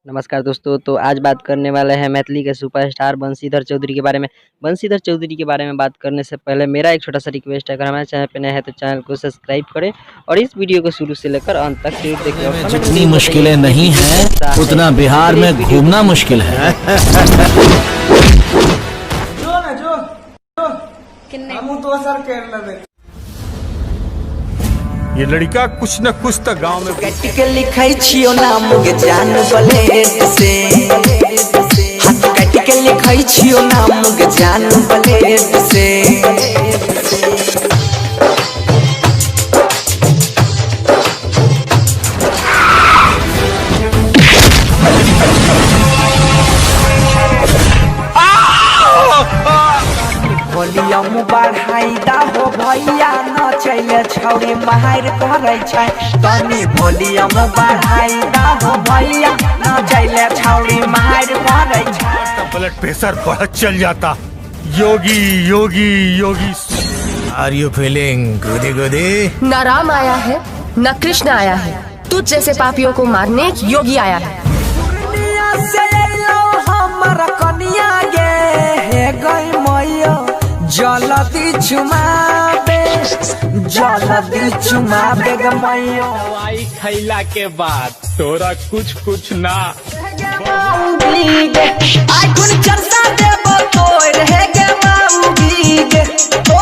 नमस्कार दोस्तों। तो आज बात करने वाले हैं मैथिली के सुपरस्टार बंशीधर चौधरी के बारे में। बंशीधर चौधरी के बारे में बात करने से पहले मेरा एक छोटा सा रिक्वेस्ट है, अगर हमारे चैनल पे नए हैं तो चैनल को सब्सक्राइब करें और इस वीडियो को शुरू से लेकर अंत तक जरूर देखें। और जितनी मुश्किलें नहीं हैं उतना बिहार में घूमना मुश्किल है। ये लड़का कुछ न कुछ तो गांव में के लिखाई छियो नाम के जान प्लेट से हाथ काट के लिखाई छियो नाम के जान प्लेट से वॉल्यूम बढ़ाई दा हो भैया न चले छौरी मार करे छै तनी वॉल्यूम बढ़ाई दा हो भैया न चले छौरी मार करे छै ब्लड प्रेशर बहुत चल जाता। योगी योगी योगी आर यू फीलिंग गुदी गुदी? न राम आया है न कृष्ण आया है, तुझ जैसे पापियों को मारने योगी आया है। दुनिया से लो हमर कनिया गे हे गई मैया जलती चुमाबे ग मैया दवाई खैला के बाद तोरा कुछ ना आई कुन चर्चा देबो तोर हे गे माउगी गे तो